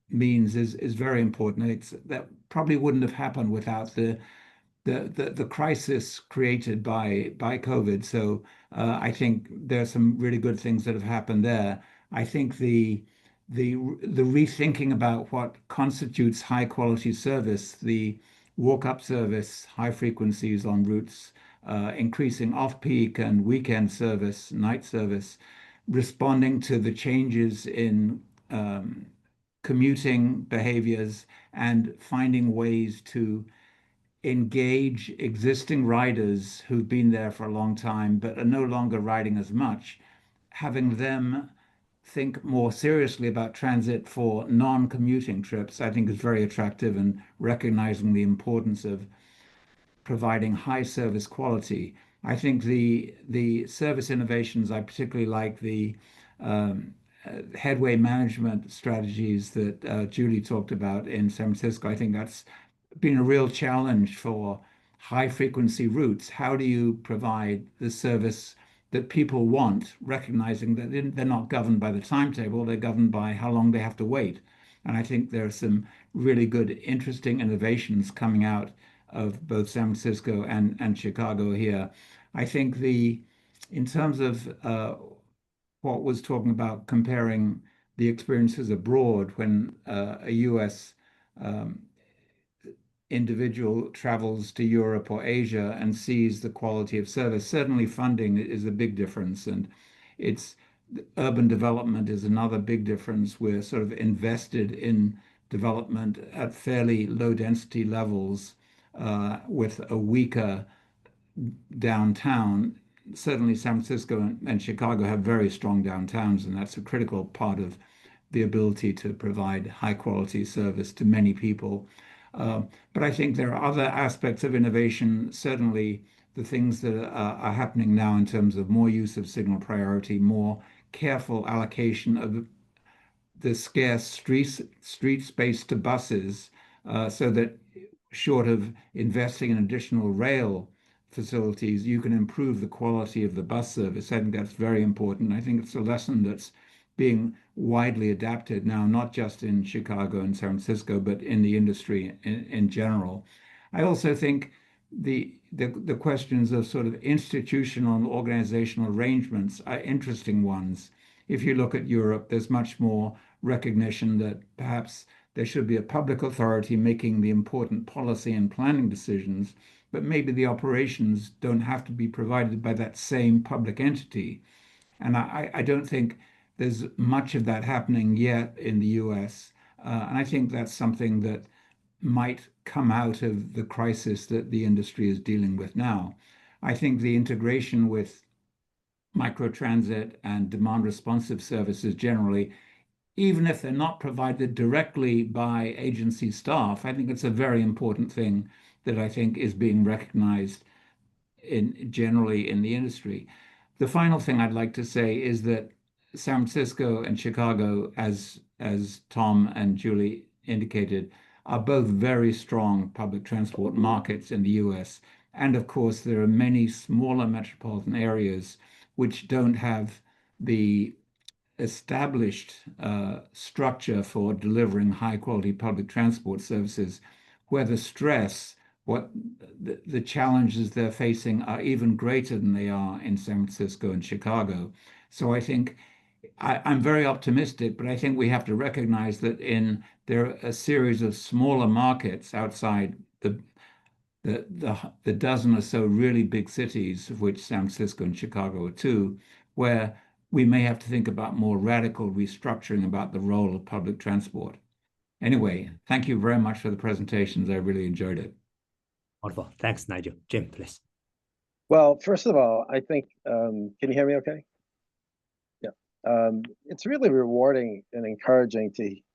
means is very important. That probably wouldn't have happened without the crisis created by COVID. So I think there are some really good things that have happened there. I think the rethinking about what constitutes high quality service, the walk-up service, high frequencies on routes, increasing off-peak and weekend service, night service, responding to the changes in commuting behaviors and finding ways to engage existing riders who've been there for a long time but are no longer riding as much, having them think more seriously about transit for non-commuting trips, I think is very attractive, and recognizing the importance of providing high service quality. I think the service innovations, I particularly like the headway management strategies that Julie talked about in San Francisco. I think that's been a real challenge for high frequency routes. How do you provide the service that people want, recognizing that they're not governed by the timetable, they're governed by how long they have to wait. And I think there are some really good, interesting innovations coming out of both San Francisco and Chicago here. I think in terms of what was talking about comparing the experiences abroad when a US individual travels to Europe or Asia and sees the quality of service, certainly funding is a big difference, and urban development is another big difference. We're sort of invested in development at fairly low density levels with a weaker downtown certainly San Francisco and Chicago have very strong downtowns, and that's a critical part of the ability to provide high quality service to many people. But I think there are other aspects of innovation, certainly the things that are happening now in terms of more use of signal priority, more careful allocation of the scarce street space to buses, so that short of investing in additional rail facilities, you can improve the quality of the bus service. I think that's very important. I think it's a lesson that's being widely adapted now, not just in Chicago and San Francisco, but in the industry in general. I also think the questions of sort of institutional and organizational arrangements are interesting ones. If you look at Europe, there's much more recognition that perhaps there should be a public authority making the important policy and planning decisions, but maybe the operations don't have to be provided by that same public entity. And I don't think there's much of that happening yet in the US. And I think that's something that might come out of the crisis that the industry is dealing with now. I think the integration with microtransit and demand responsive services generally, even if they're not provided directly by agency staff, I think it's a very important thing that I think is being recognized generally in the industry. The final thing I'd like to say is that San Francisco and Chicago, as Tom and Julie indicated, are both very strong public transport markets in the US. And of course, there are many smaller metropolitan areas which don't have the established structure for delivering high quality public transport services, where the stress, what the challenges they're facing are even greater than they are in San Francisco and Chicago. So I think I'm very optimistic, but I think we have to recognize that there are a series of smaller markets outside the dozen or so really big cities, of which San Francisco and Chicago are two, where we may have to think about more radical restructuring about the role of public transport. Anyway, thank you very much for the presentations. I really enjoyed it. Wonderful. Thanks, Nigel. Jim, please. Well, first of all, I think, can you hear me okay? Yeah. It's really rewarding and encouraging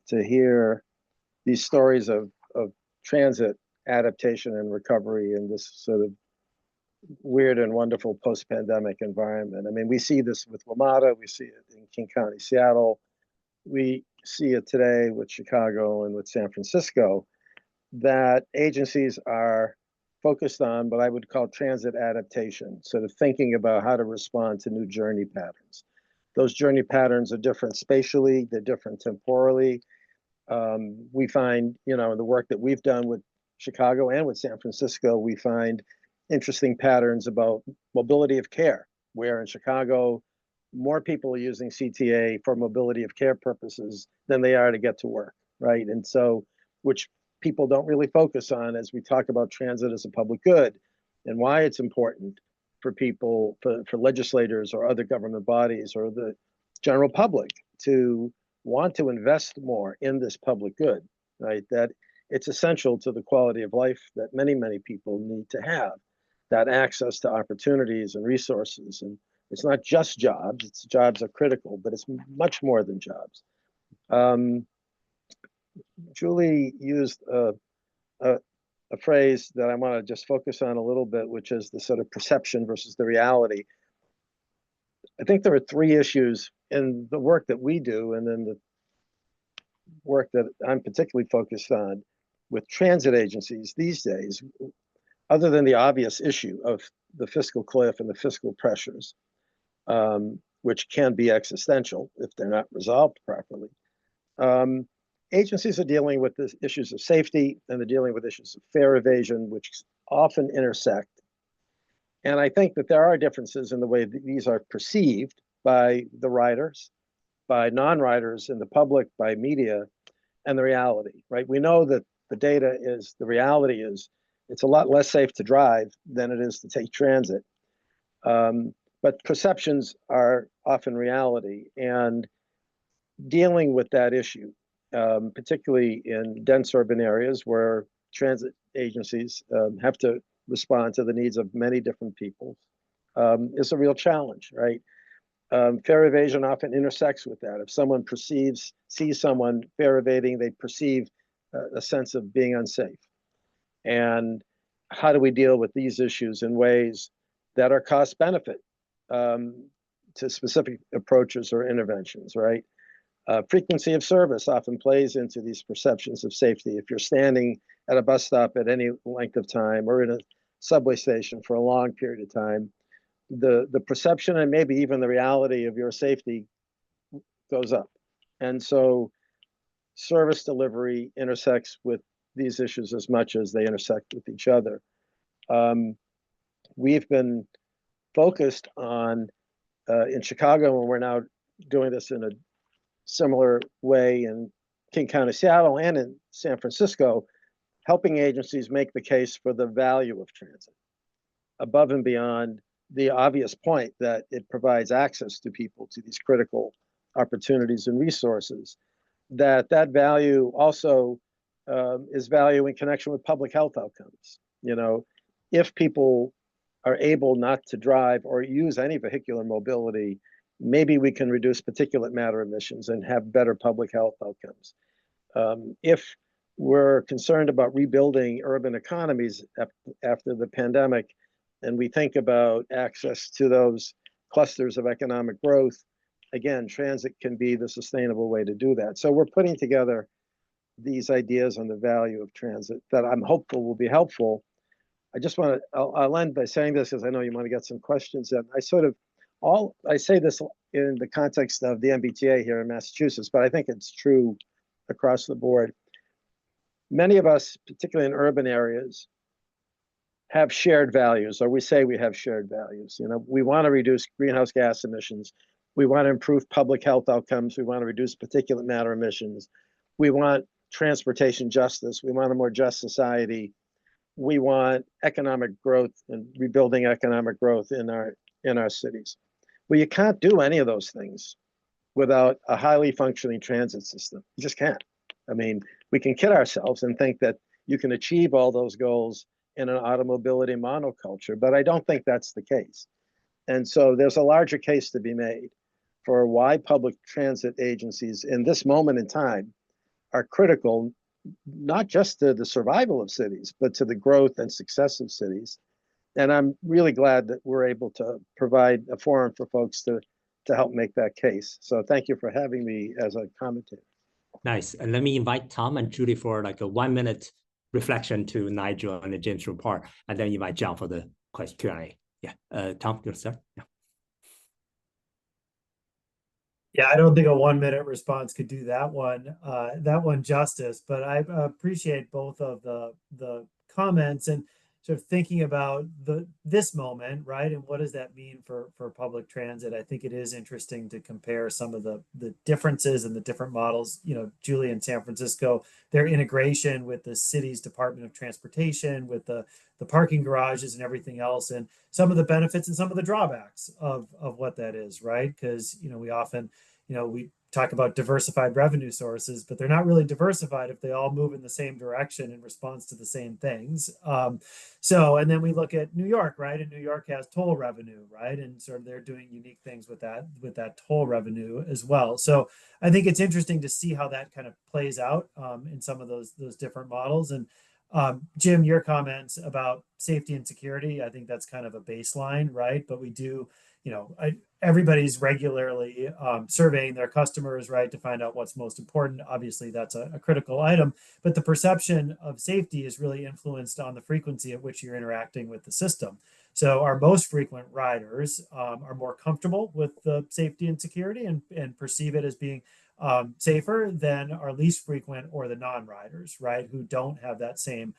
to hear these stories of transit adaptation and recovery in this sort of weird and wonderful post-pandemic environment. I mean, we see this with WMATA, we see it in King County, Seattle, we see it today with Chicago and with San Francisco, that agencies are focused on what I would call transit adaptation, sort of thinking about how to respond to new journey patterns. Those journey patterns are different spatially, they're different temporally. We find, in the work that we've done with Chicago and with San Francisco, we find interesting patterns about mobility of care, where in Chicago, more people are using CTA for mobility of care purposes than they are to get to work, right? And so, which people don't really focus on as we talk about transit as a public good and why it's important for people, for legislators or other government bodies or the general public to want to invest more in this public good, right? That it's essential to the quality of life that many, many people need to have, that access to opportunities and resources. And it's not just jobs, jobs are critical, but it's much more than jobs. Julie used a phrase that I want to just focus on a little bit, which is the sort of perception versus the reality. I think there are three issues in the work that we do, and then the work that I'm particularly focused on with transit agencies these days, other than the obvious issue of the fiscal cliff and the fiscal pressures, which can be existential if they're not resolved properly. Agencies are dealing with the issues of safety, and they're dealing with issues of fare evasion, which often intersect. And I think that there are differences in the way that these are perceived by the riders, by non-riders in the public, by media, and the reality, right? We know that the reality is it's a lot less safe to drive than it is to take transit. But perceptions are often reality, and dealing with that issue, particularly in dense urban areas where transit agencies have to respond to the needs of many different people, is a real challenge, right? Fare evasion often intersects with that. If someone sees someone fare evading, they perceive a sense of being unsafe. And how do we deal with these issues in ways that are cost benefit to specific approaches or interventions, right? Frequency of service often plays into these perceptions of safety. If you're standing at a bus stop at any length of time or in a subway station for a long period of time, the perception and maybe even the reality of your safety goes up. And so service delivery intersects with these issues as much as they intersect with each other. We've been focused on, in Chicago, and we're now doing this in a similar way in King County, Seattle, and in San Francisco, helping agencies make the case for the value of transit, above and beyond the obvious point that it provides access to people to these critical opportunities and resources, that value also is value in connection with public health outcomes. You know, if people are able not to drive or use any vehicular mobility, maybe we can reduce particulate matter emissions and have better public health outcomes. If we're concerned about rebuilding urban economies after the pandemic, and we think about access to those clusters of economic growth, again, transit can be the sustainable way to do that. So we're putting together these ideas on the value of transit that I'm hopeful will be helpful. I just want to, I'll end by saying this because I know you want to get some questions in. I say this in the context of the MBTA here in Massachusetts, but I think it's true across the board. Many of us, particularly in urban areas, have shared values, or we say we have shared values. You know, we want to reduce greenhouse gas emissions. We want to improve public health outcomes. We want to reduce particulate matter emissions. We want transportation justice. We want a more just society. We want economic growth and rebuilding economic growth in our cities. Well, you can't do any of those things without a highly functioning transit system. You just can't. I mean, we can kid ourselves and think that you can achieve all those goals in an automobility monoculture, but I don't think that's the case. And so there's a larger case to be made for why public transit agencies in this moment in time are critical, not just to the survival of cities, but to the growth and success of cities. And I'm really glad that we're able to provide a forum for folks to help make that case. So thank you for having me as a commentator. Nice. And let me invite Tom and Julie for like a 1 minute reflection to Nigel and James' report, and then invite John for the question Q&A. Yeah, Tom, you'll start. Yeah. Yeah, I don't think a 1 minute response could do that one justice, but I appreciate both of the comments and sort of thinking about this moment, right? And what does that mean for public transit? I think it is interesting to compare some of the differences and the different models. You know, Julie in San Francisco, their integration with the city's Department of Transportation, with the parking garages and everything else, and some of the benefits and some of the drawbacks of what that is, right? Because, you know, we often, you know, we talk about diversified revenue sources, but they're not really diversified if they all move in the same direction in response to the same things. And then we look at New York, right? And New York has toll revenue, right? And sort of they're doing unique things with that toll revenue as well. So I think it's interesting to see how that kind of plays out in some of those different models. And Jim, your comments about safety and security, I think that's kind of a baseline, right? But we do, you know, everybody's regularly surveying their customers, right, to find out what's most important. Obviously, that's a critical item, but the perception of safety is really influenced on the frequency at which you're interacting with the system. So our most frequent riders are more comfortable with the safety and security and perceive it as being safer than our least frequent or the non-riders, right, who don't have that same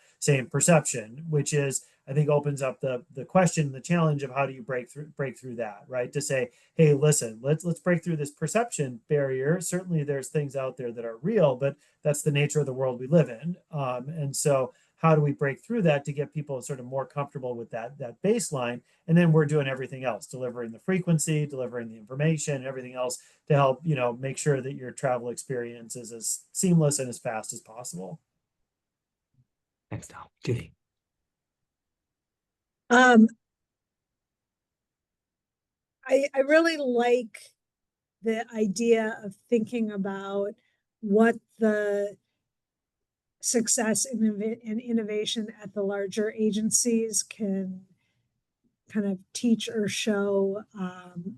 perception, which is, I think, opens up the question, the challenge of how do you break through that, right? To say, hey, listen, let's break through this perception barrier. Certainly, there's things out there that are real, but that's the nature of the world we live in, and so how do we break through that to get people sort of more comfortable with that baseline? And then we're doing everything else, delivering the frequency, delivering the information, everything else to help, you know, make sure that your travel experience is as seamless and as fast as possible. Thanks, Tom. Julie. I really like the idea of thinking about what the success and innovation at the larger agencies can kind of teach or show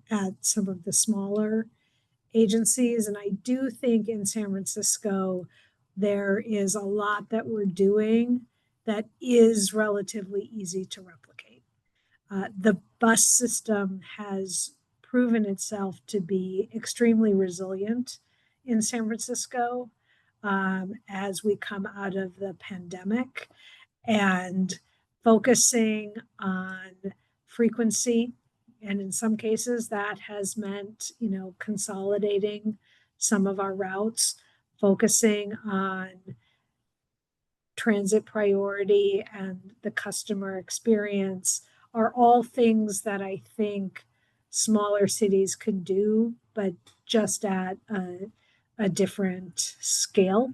at some of the smaller agencies. And I do think in San Francisco, there is a lot that we're doing that is relatively easy to replicate. The bus system has proven itself to be extremely resilient in San Francisco as we come out of the pandemic, and focusing on frequency. And in some cases that has meant, consolidating some of our routes, focusing on transit priority and the customer experience are all things that I think smaller cities could do, but just at a different scale.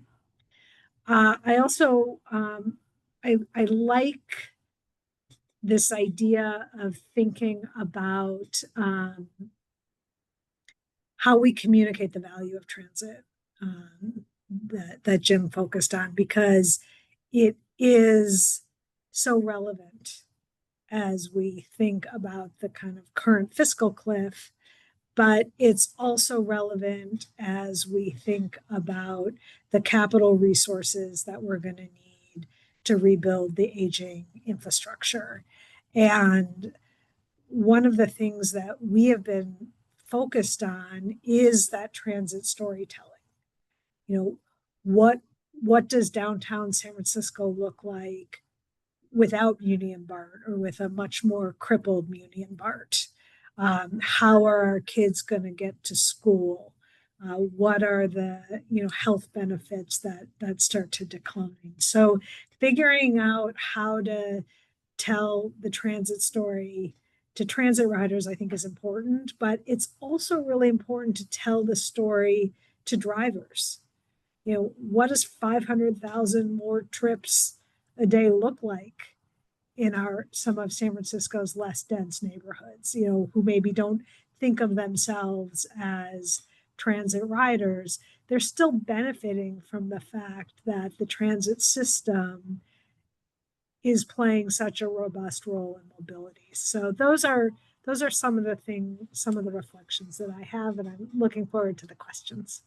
I also, I like this idea of thinking about how we communicate the value of transit that Jim focused on, because it is so relevant as we think about the kind of current fiscal cliff, but it's also relevant as we think about the capital resources that we're going to need to rebuild the aging infrastructure. And one of the things that we have been focused on is that transit storytelling. What does downtown San Francisco look like without Union BART, or with a much more crippled Union BART? How are our kids going to get to school? What are the health benefits that start to decline? So figuring out how to tell the transit story to transit riders, I think, is important, but it's also really important to tell the story to drivers. What does 500,000 more trips a day look like in some of San Francisco's less dense neighborhoods, who maybe don't think of themselves as transit riders? They're still benefiting from the fact that the transit system is playing such a robust role in mobility. So those are some of the reflections that I have, and I'm looking forward to the questions.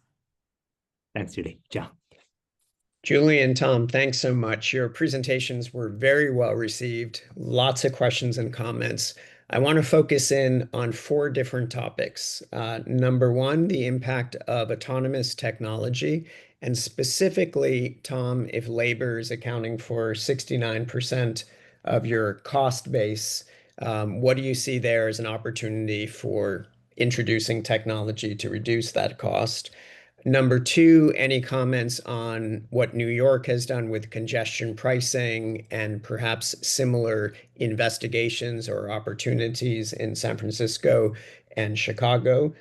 Thanks, Julie. John. Julie and Tom, thanks so much. Your presentations were very well received. Lots of questions and comments. I want to focus in on 4 different topics. Number 1, the impact of autonomous technology, and specifically, Tom, if labor is accounting for 69% of your cost base, what do you see there as an opportunity for introducing technology to reduce that cost? Number 2, any comments on what New York has done with congestion pricing and perhaps similar investigations or opportunities in San Francisco and Chicago?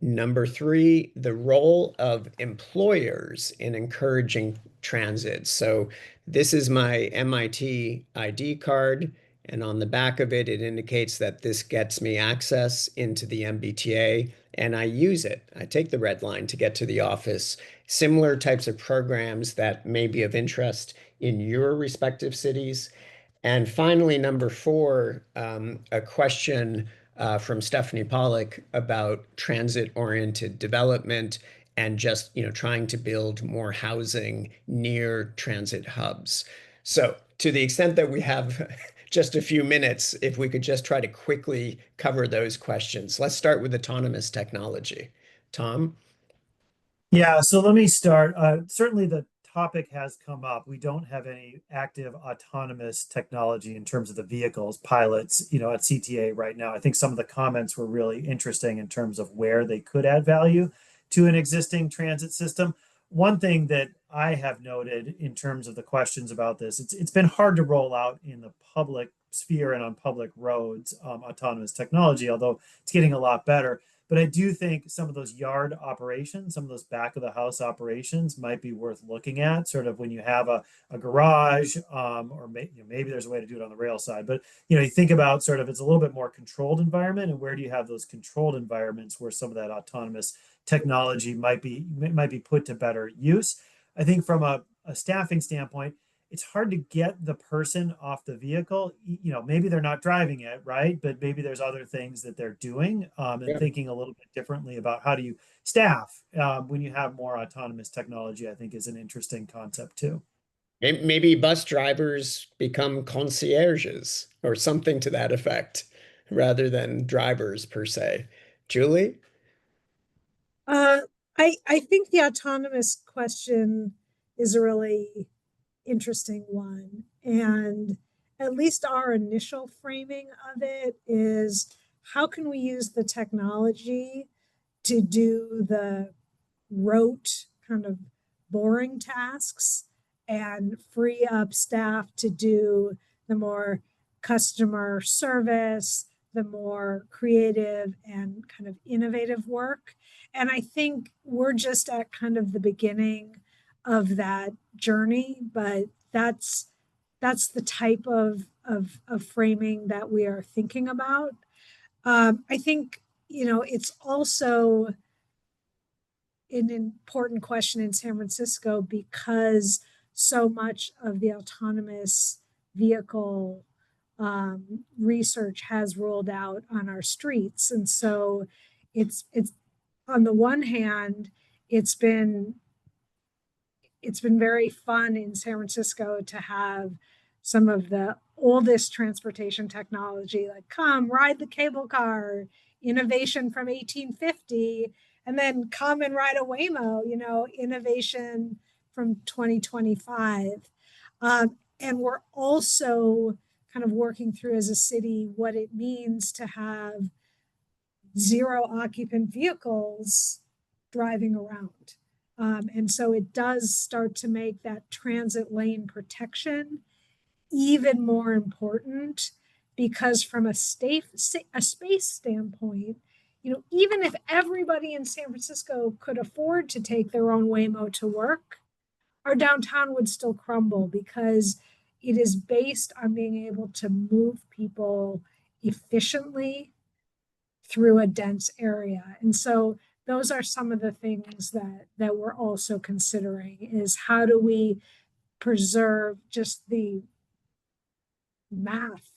Number 3, the role of employers in encouraging transit. So this is my MIT ID card, and on the back of it, it indicates that this gets me access into the MBTA, and I use it. I take the red line to get to the office. Similar types of programs that may be of interest in your respective cities. And finally, number 4, a question from Stephanie Pollock about transit-oriented development and just trying to build more housing near transit hubs. So to the extent that we have just a few minutes, if we could just try to quickly cover those questions. Let's start with autonomous technology. Tom? Yeah, so let me start. Certainly the topic has come up. We don't have any active autonomous technology in terms of the vehicles, pilots, at CTA right now. I think some of the comments were really interesting in terms of where they could add value to an existing transit system. One thing that I have noted in terms of the questions about this, it's been hard to roll out in the public sphere and on public roads, autonomous technology, although it's getting a lot better. But I do think some of those yard operations, some of those back of the house operations might be worth looking at, sort of when you have a garage, or maybe there's a way to do it on the rail side. But you think about sort of it's a little bit more controlled environment, and where do you have those controlled environments where some of that autonomous technology might be put to better use. I think from a staffing standpoint, it's hard to get the person off the vehicle. Maybe they're not driving it, right? But maybe there's other things that they're doing, and thinking a little bit differently about how do you staff when you have more autonomous technology, I think is an interesting concept too. Maybe bus drivers become concierges or something to that effect rather than drivers per se. Julie? I think the autonomous question is a really interesting one. And at least our initial framing of it is, how can we use the technology to do the rote kind of boring tasks and free up staff to do the more customer service, the more creative and kind of innovative work. And I think we're just at kind of the beginning of that journey, but that's the type of framing that we are thinking about. I think it's also an important question in San Francisco because so much of the autonomous vehicle research has rolled out on our streets, and so it's on the one hand, it's been very fun in San Francisco to have some of the oldest transportation technology, like come ride the cable car, innovation from 1850, and then come and ride a Waymo, innovation from 2025. And we're also kind of working through as a city what it means to have zero occupant vehicles driving around. And so it does start to make that transit lane protection even more important, because from a space standpoint, even if everybody in San Francisco could afford to take their own Waymo to work, our downtown would still crumble because it is based on being able to move people efficiently through a dense area. And so those are some of the things that we're also considering, is how do we preserve just the math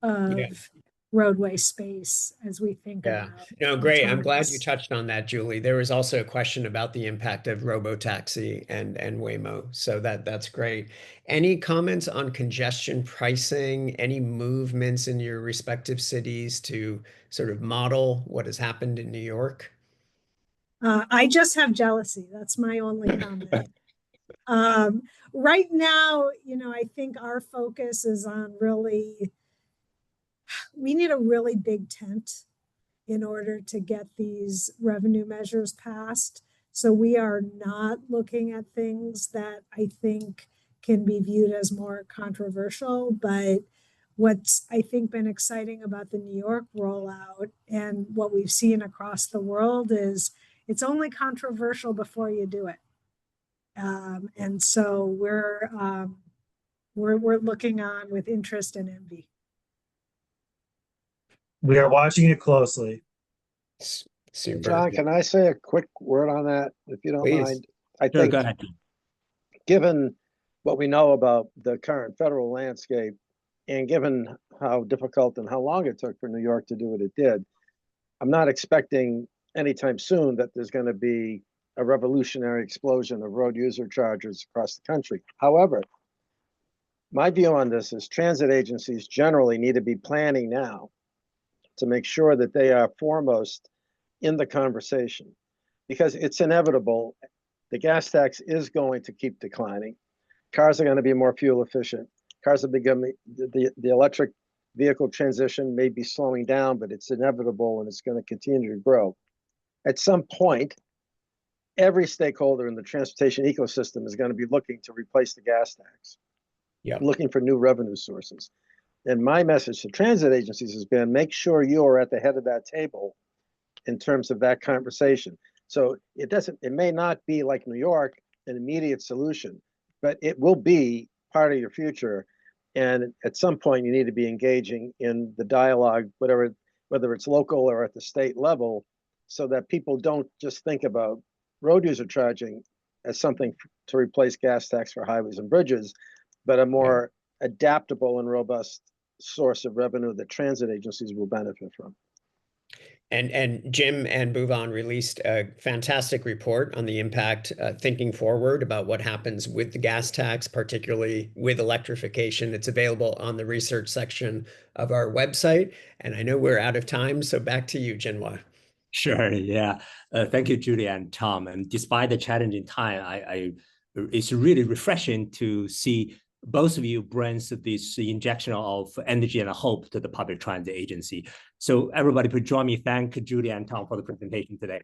of roadway space as we think about. No, great. I'm glad you touched on that, Julie. There was also a question about the impact of robotaxi and Waymo. So that's great. Any comments on congestion pricing? Any movements in your respective cities to sort of model what has happened in New York? I just have jealousy. That's my only comment. Right now, I think our focus is on we need a really big tent in order to get these revenue measures passed. So we are not looking at things that I think can be viewed as more controversial. But what's, I think, been exciting about the New York rollout and what we've seen across the world is it's only controversial before you do it. And so we're looking on with interest and envy. We are watching it closely. Super. John, can I say a quick word on that, if you don't mind? I think, go ahead. Given what we know about the current federal landscape, and given how difficult and how long it took for New York to do what it did, I'm not expecting anytime soon that there's going to be a revolutionary explosion of road user charges across the country. However, my view on this is transit agencies generally need to be planning now to make sure that they are foremost in the conversation, because it's inevitable. The gas tax is going to keep declining. Cars are going to be more fuel efficient. Cars are becoming, the electric vehicle transition may be slowing down, but it's inevitable and it's going to continue to grow. At some point, every stakeholder in the transportation ecosystem is going to be looking to replace the gas tax, looking for new revenue sources. And my message to transit agencies has been, make sure you are at the head of that table in terms of that conversation. So it may not be like New York, an immediate solution, but it will be part of your future. And at some point, you need to be engaging in the dialogue, whether it's local or at the state level, so that people don't just think about road user charging as something to replace gas tax for highways and bridges, but a more adaptable and robust source of revenue that transit agencies will benefit from. And Jim and Bhuvan released a fantastic report on the impact, thinking forward about what happens with the gas tax, particularly with electrification. It's available on the research section of our website. And I know we're out of time, so back to you, Jinhua. Sure, yeah. Thank you, Julie and Tom. And despite the challenging time, it's really refreshing to see both of you brings this injection of energy and hope to the public transit agency. So everybody, please join me. Thank Julie and Tom for the presentation today.